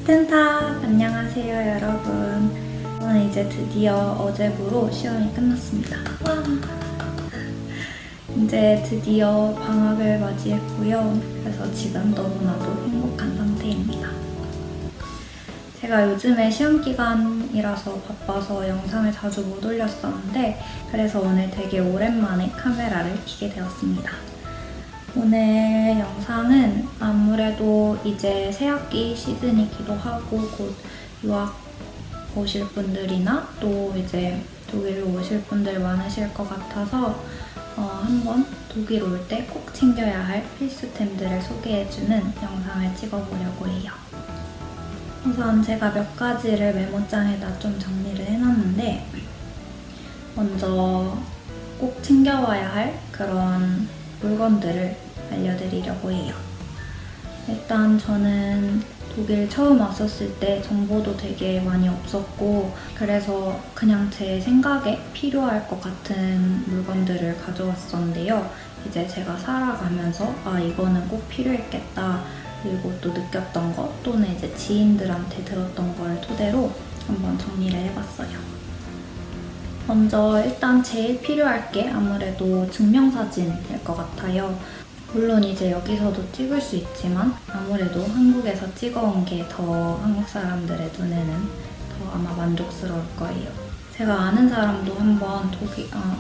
스텐탑! 안녕하세요 여러분. 저는 이제 드디어 어제부로 시험이 끝났습니다. 와. 이제 드디어 방학을 맞이했고요. 그래서 지금 너무나도 행복한 상태입니다. 제가 요즘에 시험 기간이라서 바빠서 영상을 자주 못 올렸었는데 그래서 오늘 되게 오랜만에 카메라를 켜게 되었습니다. 오늘 영상은 아무래도 이제 새학기 시즌이기도 하고 곧 유학 오실 분들이나 또 이제 독일로 오실 분들 많으실 것 같아서 한번 독일 올 때 꼭 챙겨야 할 필수템들을 소개해주는 영상을 찍어보려고 해요. 우선 제가 몇 가지를 메모장에다 좀 정리를 해놨는데 먼저 꼭 챙겨와야 할 그런 물건들을 알려드리려고 해요. 일단 저는 독일 처음 왔었을 때 정보도 되게 많이 없었고 그래서 그냥 제 생각에 필요할 것 같은 물건들을 가져왔었는데요. 이제 제가 살아가면서 이거는 꼭 필요했겠다 그리고 또 느꼈던 거 또는 이제 지인들한테 들었던 걸 토대로 한번 정리를 해봤어요. 먼저 일단 제일 필요할 게 아무래도 증명사진일 것 같아요. 물론 이제 여기서도 찍을 수 있지만 아무래도 한국에서 찍어온 게 더 한국 사람들의 눈에는 더 아마 만족스러울 거예요. 제가 아는 사람도 한번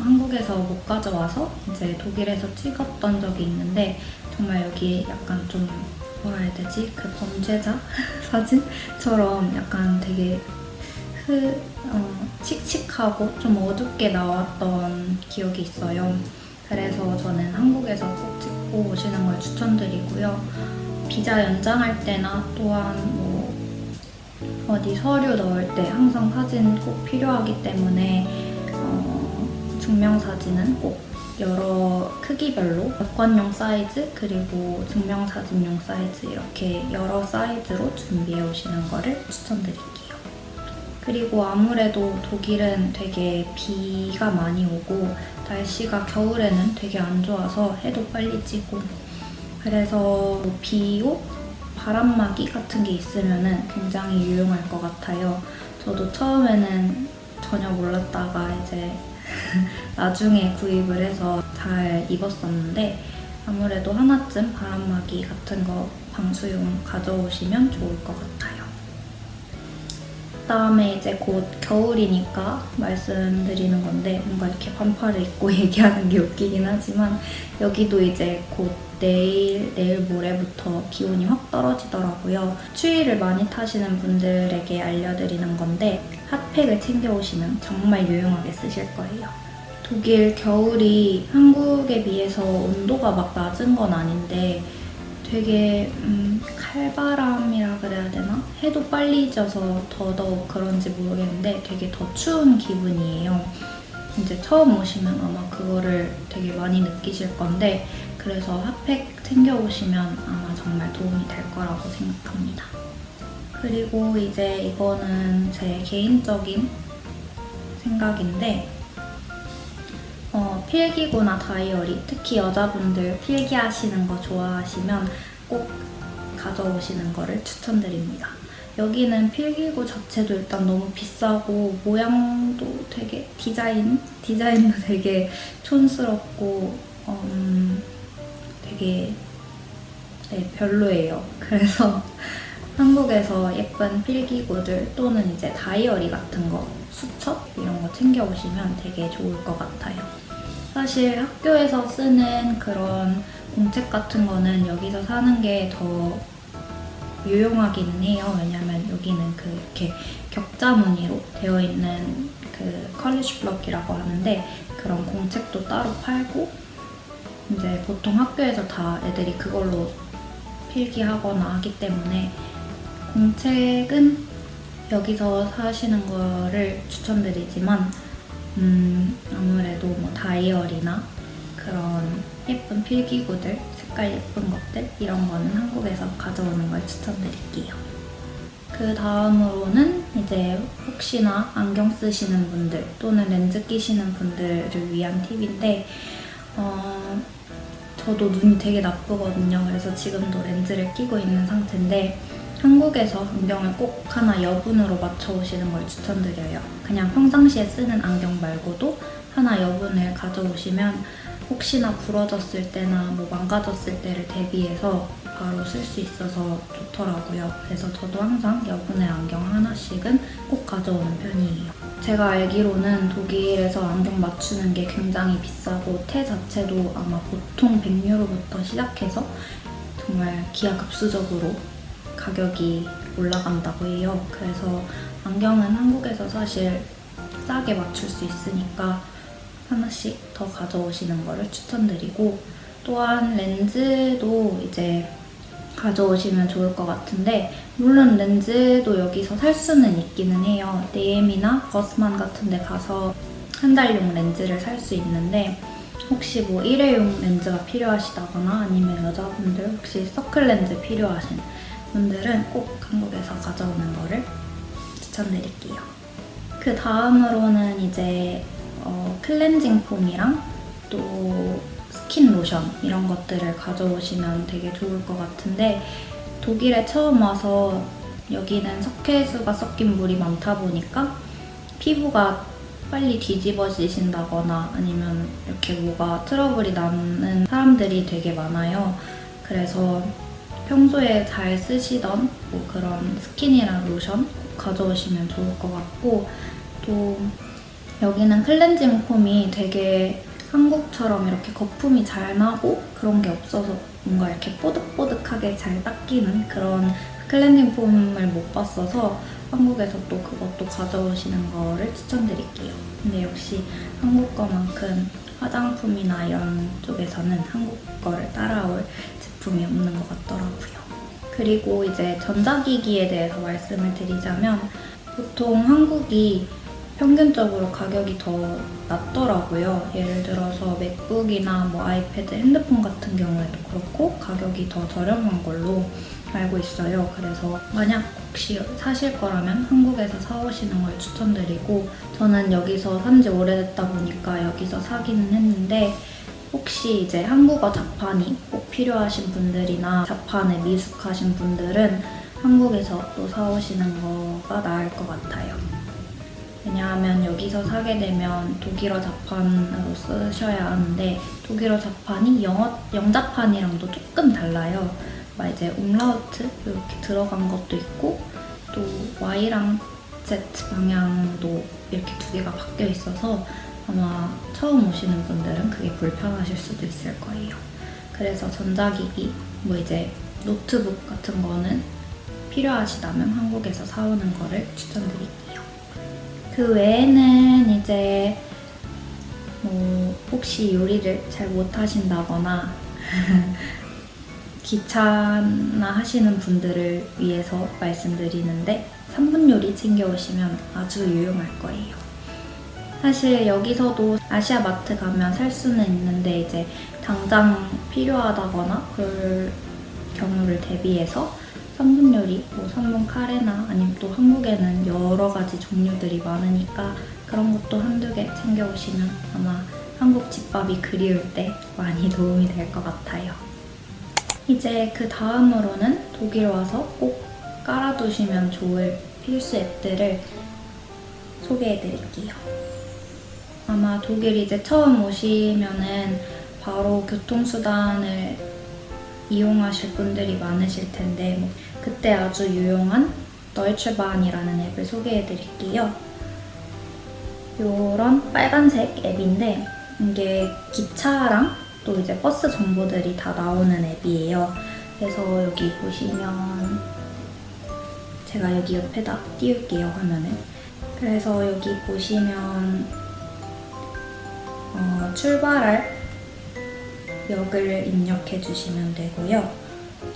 한국에서 못 가져와서 이제 독일에서 찍었던 적이 있는데 정말 여기 약간 좀 뭐라 해야 되지? 그 범죄자 사진처럼 약간 되게 칙칙하고 좀 어둡게 나왔던 기억이 있어요. 그래서 저는 한국에서 꼭 찍고 오시는 걸 추천드리고요. 비자 연장할 때나 또한 뭐 어디 서류 넣을 때 항상 사진 꼭 필요하기 때문에 증명사진은 꼭 여러 크기별로 여권용 사이즈 그리고 증명사진용 사이즈 이렇게 여러 사이즈로 준비해 오시는 거를 추천드릴게요. 그리고 아무래도 독일은 되게 비가 많이 오고 날씨가 겨울에는 되게 안 좋아서 해도 빨리 지고 그래서 비옷, 바람막이 같은 게 있으면 굉장히 유용할 것 같아요. 저도 처음에는 전혀 몰랐다가 이제 나중에 구입을 해서 잘 입었었는데 아무래도 하나쯤 바람막이 같은 거 방수용 가져오시면 좋을 것 같아요. 그다음에 이제 곧 겨울이니까 말씀드리는 건데 뭔가 이렇게 반팔을 입고 얘기하는 게 웃기긴 하지만 여기도 이제 곧 내일 모레부터 기온이 확 떨어지더라고요. 추위를 많이 타시는 분들에게 알려드리는 건데 핫팩을 챙겨오시면 정말 유용하게 쓰실 거예요. 독일 겨울이 한국에 비해서 온도가 막 낮은 건 아닌데 되게 칼바람이라 그래야 되나? 해도 빨리 져서 더더욱 그런지 모르겠는데 되게 더 추운 기분이에요. 이제 처음 오시면 아마 그거를 되게 많이 느끼실 건데 그래서 핫팩 챙겨오시면 아마 정말 도움이 될 거라고 생각합니다. 그리고 이제 이거는 제 개인적인 생각인데 필기구나 다이어리, 특히 여자분들 필기하시는 거 좋아하시면 꼭 가져오시는 거를 추천드립니다. 여기는 필기구 자체도 일단 너무 비싸고 모양도 되게 디자인도 되게 촌스럽고 되게 별로예요. 그래서 한국에서 예쁜 필기구들 또는 이제 다이어리 같은 거, 수첩 이런 거 챙겨오시면 되게 좋을 것 같아요. 사실 학교에서 쓰는 그런 공책 같은 거는 여기서 사는 게 더 유용하기는 해요. 왜냐면 여기는 이렇게 격자 무늬로 되어 있는 그 컬리지 블럭이라고 하는데 그런 공책도 따로 팔고 이제 보통 학교에서 다 애들이 그걸로 필기하거나 하기 때문에 공책은 여기서 사시는 거를 추천드리지만 아무래도 뭐 다이어리나 그런 예쁜 필기구들, 색깔 예쁜 것들 이런 거는 한국에서 가져오는 걸 추천드릴게요. 그 다음으로는 이제 혹시나 안경 쓰시는 분들 또는 렌즈 끼시는 분들을 위한 팁인데 저도 눈이 되게 나쁘거든요. 그래서 지금도 렌즈를 끼고 있는 상태인데 한국에서 안경을 꼭 하나 여분으로 맞춰 오시는 걸 추천드려요. 그냥 평상시에 쓰는 안경 말고도 하나 여분을 가져오시면 혹시나 부러졌을 때나 뭐 망가졌을 때를 대비해서 바로 쓸 수 있어서 좋더라고요. 그래서 저도 항상 여분의 안경 하나씩은 꼭 가져오는 편이에요. 제가 알기로는 독일에서 안경 맞추는 게 굉장히 비싸고 테 자체도 아마 보통 100유로부터 시작해서 정말 기하급수적으로 가격이 올라간다고 해요. 그래서 안경은 한국에서 사실 싸게 맞출 수 있으니까 하나씩 더 가져오시는 거를 추천드리고, 또한 렌즈도 이제 가져오시면 좋을 것 같은데, 물론 렌즈도 여기서 살 수는 있기는 해요. 네임이나 거스만 같은 데 가서 한 달용 렌즈를 살 수 있는데, 혹시 뭐 일회용 렌즈가 필요하시다거나 아니면 여자분들 혹시 서클 렌즈 필요하신 분들은 꼭 한국에서 가져오는 거를 추천드릴게요. 그 다음으로는 이제 클렌징 폼이랑 또 스킨 로션 이런 것들을 가져오시면 되게 좋을 것 같은데, 독일에 처음 와서 여기는 석회수가 섞인 물이 많다 보니까 피부가 빨리 뒤집어지신다거나 아니면 이렇게 뭐가 트러블이 나는 사람들이 되게 많아요. 그래서 평소에 잘 쓰시던 뭐 그런 스킨이나 로션 꼭 가져오시면 좋을 것 같고, 또 여기는 클렌징 폼이 되게 한국처럼 이렇게 거품이 잘 나고 그런 게 없어서 뭔가 이렇게 뽀득뽀득하게 잘 닦이는 그런 클렌징 폼을 못 봤어서 한국에서 또 그것도 가져오시는 거를 추천드릴게요. 근데 역시 한국 거만큼 화장품이나 이런 쪽에서는 한국 거를 따라올 제품이 없는 것 같더라고요. 그리고 이제 전자기기에 대해서 말씀을 드리자면, 보통 한국이 평균적으로 가격이 더 낮더라고요. 예를 들어서 맥북이나 뭐 아이패드, 핸드폰 같은 경우에도 그렇고 가격이 더 저렴한 걸로 알고 있어요. 그래서 만약 혹시 사실 거라면 한국에서 사오시는 걸 추천드리고, 저는 여기서 산지 오래됐다 보니까 여기서 사기는 했는데, 혹시 이제 한국어 자판이 꼭 필요하신 분들이나 자판에 미숙하신 분들은 한국에서 또 사오시는 거가 나을 것 같아요. 왜냐하면 여기서 사게 되면 독일어 자판으로 쓰셔야 하는데, 독일어 자판이 영자판이랑도 조금 달라요. 막 이제 umlaut 이렇게 들어간 것도 있고, 또 Y랑 Z 방향도 이렇게 두 개가 바뀌어 있어서 아마 처음 오시는 분들은 그게 불편하실 수도 있을 거예요. 그래서 전자기기, 뭐 이제 노트북 같은 거는 필요하시다면 한국에서 사오는 거를 추천드릴게요. 그 외에는 이제 뭐 혹시 요리를 잘 못하신다거나 귀찮아 하시는 분들을 위해서 말씀드리는데, 3분 요리 챙겨오시면 아주 유용할 거예요. 사실 여기서도 아시아 마트 가면 살 수는 있는데, 이제 당장 필요하다거나 그럴 경우를 대비해서 3분 요리, 뭐 3분 카레나 아니면 또 한국에는 여러 가지 종류들이 많으니까 그런 것도 한두 개 챙겨오시면 아마 한국 집밥이 그리울 때 많이 도움이 될 것 같아요. 이제 그 다음으로는 독일 와서 꼭 깔아두시면 좋을 필수 앱들을 소개해드릴게요. 아마 독일 이제 처음 오시면은 바로 교통수단을 이용하실 분들이 많으실 텐데, 뭐 그때 아주 유용한 Deutschbahn이라는 앱을 소개해드릴게요. 이런 빨간색 앱인데, 이게 기차랑 또 이제 버스 정보들이 다 나오는 앱이에요. 그래서 여기 보시면 제가 여기 옆에다 띄울게요, 화면을. 그래서 여기 보시면 출발할 역을 입력해 주시면 되고요.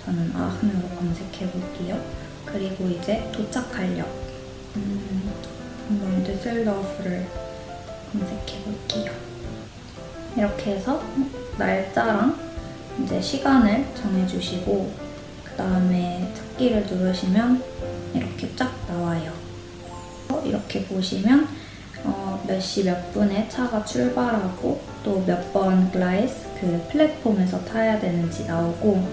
저는 아흐으로 검색해 볼게요. 그리고 이제 도착할 역, 한번 düsseldorf를 검색해 볼게요. 이렇게 해서 날짜랑 이제 시간을 정해주시고, 그 다음에 찾기를 누르시면 이렇게 쫙 나와요. 이렇게 보시면 몇 시 몇 분에 차가 출발하고 또 몇 번 글라이스 그 플랫폼에서 타야 되는지 나오고,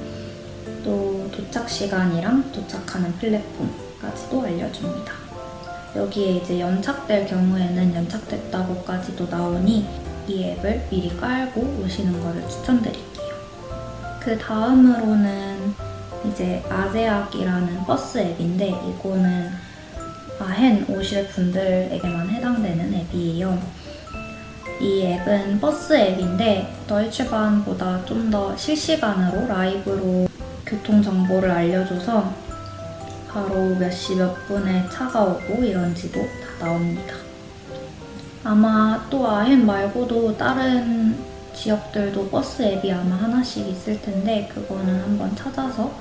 또 도착 시간이랑 도착하는 플랫폼까지도 알려줍니다. 여기에 이제 연착될 경우에는 연착됐다고까지도 나오니 이 앱을 미리 깔고 오시는 거를 추천드릴게요. 그 다음으로는 이제 아제악이라는 버스 앱인데 이거는 아헨 오실 분들에게만 해당되는 앱이에요. 이 앱은 버스 앱인데 더이츠바hn보다 좀 더 실시간으로 라이브로 교통 정보를 알려줘서 바로 몇 시 몇 분에 차가 오고 이런지도 다 나옵니다. 아마 또 아헨 말고도 다른 지역들도 버스 앱이 아마 하나씩 있을 텐데 그거는 한번 찾아서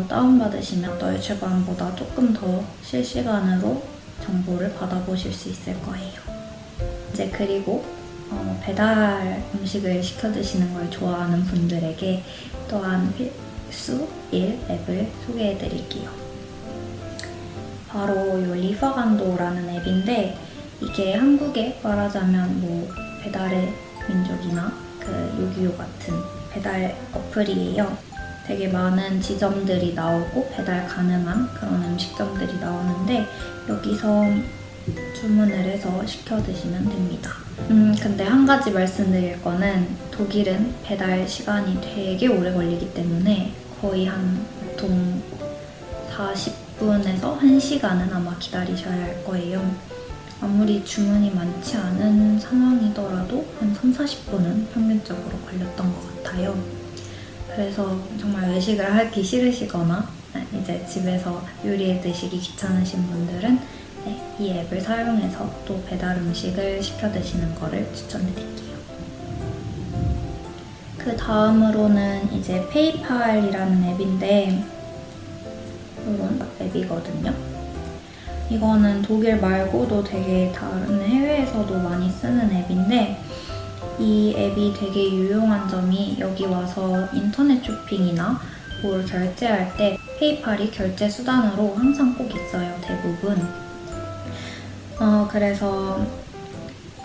다운받으시면 더이츠바hn보다 조금 더 실시간으로 정보를 받아보실 수 있을 거예요. 이제 그리고 배달 음식을 시켜 드시는 걸 좋아하는 분들에게 또한 필수 1 앱을 소개해 드릴게요. 바로 이 리파간도라는 앱인데 이게 한국에 말하자면 뭐 배달의 민족이나 그 요기요 같은 배달 어플이에요. 되게 많은 지점들이 나오고 배달 가능한 그런 음식점들이 나오는데 여기서 주문을 해서 시켜 드시면 됩니다. 근데 한 가지 말씀드릴 거는 독일은 배달 시간이 되게 오래 걸리기 때문에 거의 한 보통 40분에서 1시간은 아마 기다리셔야 할 거예요. 아무리 주문이 많지 않은 상황이더라도 한 30-40분은 평균적으로 걸렸던 것 같아요. 그래서 정말 외식을 하기 싫으시거나 이제 집에서 요리해 드시기 귀찮으신 분들은 이 앱을 사용해서 또 배달 음식을 시켜 드시는 거를 추천드릴게요. 그 다음으로는 이제 페이팔이라는 앱인데 이런 앱이거든요. 이거는 독일 말고도 되게 다른 해외에서도 많이 쓰는 앱인데 이 앱이 되게 유용한 점이 여기 와서 인터넷 쇼핑이나 뭘 결제할 때 페이팔이 결제 수단으로 항상 꼭 있어요, 대부분. 그래서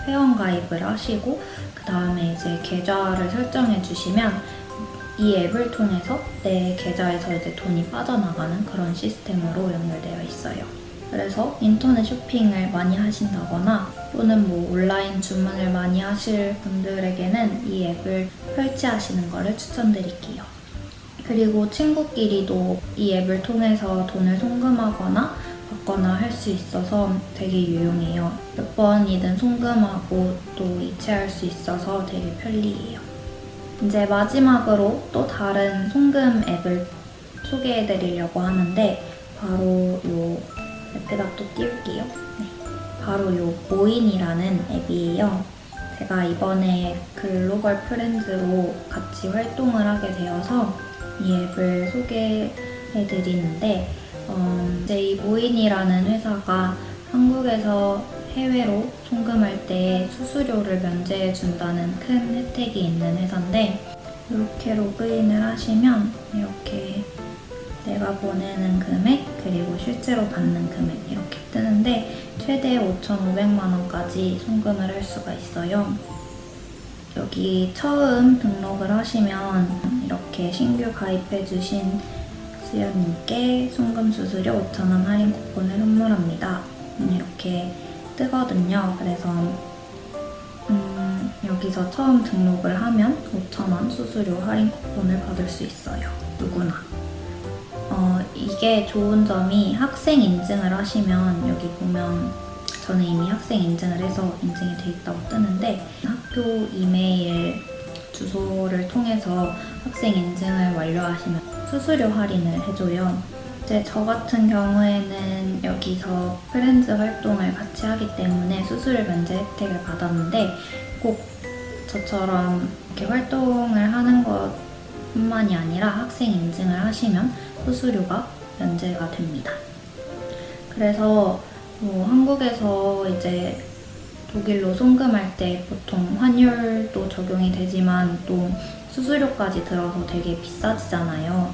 회원가입을 하시고 그 다음에 이제 계좌를 설정해 주시면 이 앱을 통해서 내 계좌에서 이제 돈이 빠져나가는 그런 시스템으로 연결되어 있어요. 그래서 인터넷 쇼핑을 많이 하신다거나 또는 뭐 온라인 주문을 많이 하실 분들에게는 이 앱을 설치하시는 것을 추천드릴게요. 그리고 친구끼리도 이 앱을 통해서 돈을 송금하거나 받거나 할 수 있어서 되게 유용해요. 몇 번이든 송금하고 또 이체할 수 있어서 되게 편리해요. 이제 마지막으로 또 다른 송금 앱을 소개해드리려고 하는데 바로 요 옆에다 또 띄울게요. 네. 바로 요 모인이라는 앱이에요. 제가 이번에 글로벌 프렌즈로 같이 활동을 하게 되어서 이 앱을 소개해드리는데 이제 이 모인이라는 회사가 한국에서 해외로 송금할 때 수수료를 면제해준다는 큰 혜택이 있는 회사인데 이렇게 로그인을 하시면 이렇게 내가 보내는 금액 그리고 실제로 받는 금액 이렇게 뜨는데 최대 5,500만 원까지 송금을 할 수가 있어요. 여기 처음 등록을 하시면 이렇게 신규 가입해주신 수연님께 송금 수수료 5,000원 할인 쿠폰을 선물합니다. 이렇게 뜨거든요. 그래서 여기서 처음 등록을 하면 5,000원 수수료 할인 쿠폰을 받을 수 있어요. 누구나. 이게 좋은 점이 학생 인증을 하시면 여기 보면 저는 이미 학생 인증을 해서 인증이 돼 있다고 뜨는데 학교 이메일 주소를 통해서 학생 인증을 완료하시면 수수료 할인을 해줘요. 이제 저 같은 경우에는 여기서 프렌즈 활동을 같이 하기 때문에 수수료 면제 혜택을 받았는데 꼭 저처럼 이렇게 활동을 하는 것뿐만이 아니라 학생 인증을 하시면 수수료가 면제가 됩니다. 그래서 한국에서 이제 독일로 송금할 때 보통 환율도 적용이 되지만 또 수수료까지 들어서 되게 비싸지잖아요.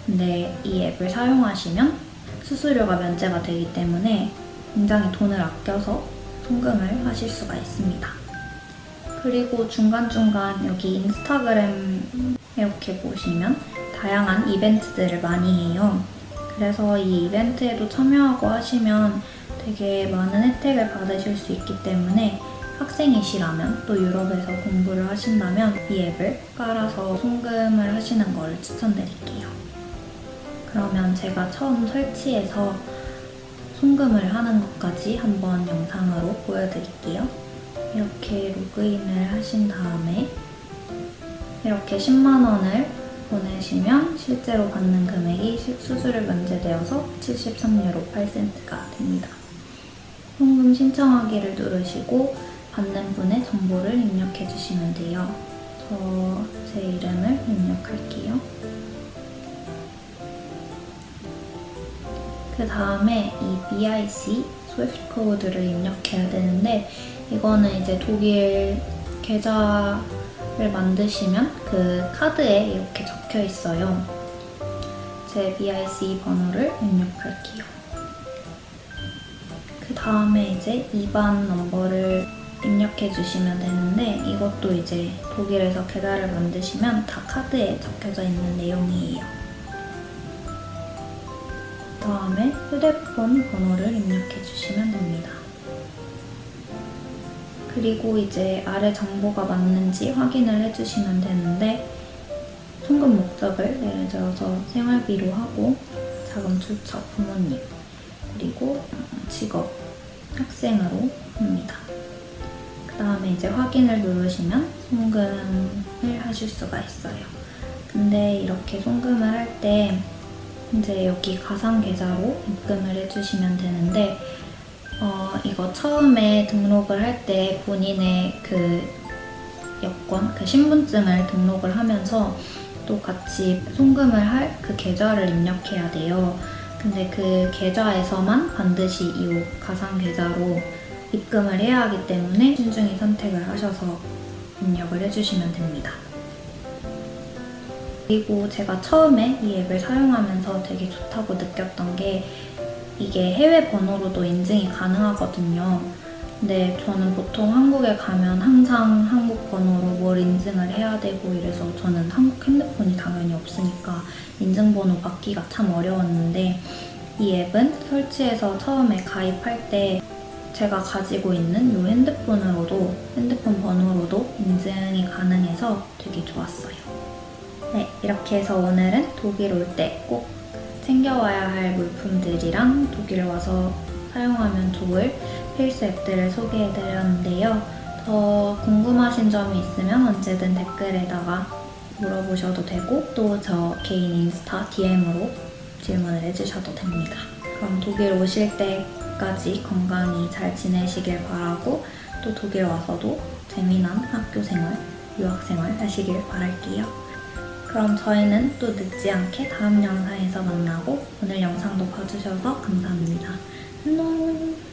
근데 이 앱을 사용하시면 수수료가 면제가 되기 때문에 굉장히 돈을 아껴서 송금을 하실 수가 있습니다. 그리고 중간중간 여기 인스타그램 이렇게 보시면 다양한 이벤트들을 많이 해요. 그래서 이 이벤트에도 참여하고 하시면 되게 많은 혜택을 받으실 수 있기 때문에 학생이시라면 또 유럽에서 공부를 하신다면 이 앱을 깔아서 송금을 하시는 걸 추천드릴게요. 그러면 제가 처음 설치해서 송금을 하는 것까지 한번 영상으로 보여드릴게요. 이렇게 로그인을 하신 다음에 이렇게 10만 원을 보내시면 실제로 받는 금액이 수수료 면제되어서 73유로 8센트가 됩니다. 송금 신청하기를 누르시고 받는 분의 정보를 입력해 주시면 돼요. 제 이름을 입력할게요. 그 다음에 이 BIC 스위프트 코드를 입력해야 되는데 이거는 이제 독일 계좌를 만드시면 그 카드에 이렇게 적혀 있어요. 제 BIC 번호를 입력할게요. 그 다음에 이제 IBAN 넘버를 입력해 주시면 되는데 이것도 이제 독일에서 계좌를 만드시면 다 카드에 적혀져 있는 내용이에요. 그 다음에 휴대폰 번호를 입력해 주시면 됩니다. 그리고 이제 아래 정보가 맞는지 확인을 해주시면 되는데 송금 목적을 예를 들어서 생활비로 하고 자금 출처 부모님 그리고 직업 학생으로 합니다. 그 다음에 이제 확인을 누르시면 송금을 하실 수가 있어요. 근데 이렇게 송금을 할 때 이제 여기 가상 계좌로 입금을 해주시면 되는데 이거 처음에 등록을 할 때 본인의 그 여권, 그 신분증을 등록을 하면서 또 같이 송금을 할 그 계좌를 입력해야 돼요. 근데 그 계좌에서만 반드시 이 가상 계좌로 입금을 해야 하기 때문에 신중히 선택을 하셔서 입력을 해주시면 됩니다. 그리고 제가 처음에 이 앱을 사용하면서 되게 좋다고 느꼈던 게 이게 해외 번호로도 인증이 가능하거든요. 근데 저는 보통 한국에 가면 항상 한국 번호로 뭘 인증을 해야 되고 이래서 저는 한국 핸드폰이 당연히 없으니까 인증번호 받기가 참 어려웠는데 이 앱은 설치해서 처음에 가입할 때 제가 가지고 있는 이 핸드폰 번호로도 인증이 가능해서 되게 좋았어요. 네, 이렇게 해서 오늘은 독일 올 때 꼭 챙겨와야 할 물품들이랑 독일 와서 사용하면 좋을 필수 앱들을 소개해드렸는데요. 더 궁금하신 점이 있으면 언제든 댓글에다가 물어보셔도 되고 또 저 개인 인스타 DM으로 질문을 해주셔도 됩니다. 그럼 독일 오실 때까지 건강히 잘 지내시길 바라고 또 독일 와서도 재미난 학교생활, 유학생활 하시길 바랄게요. 그럼 저희는 또 늦지 않게 다음 영상에서 만나고 오늘 영상도 봐주셔서 감사합니다. 안녕!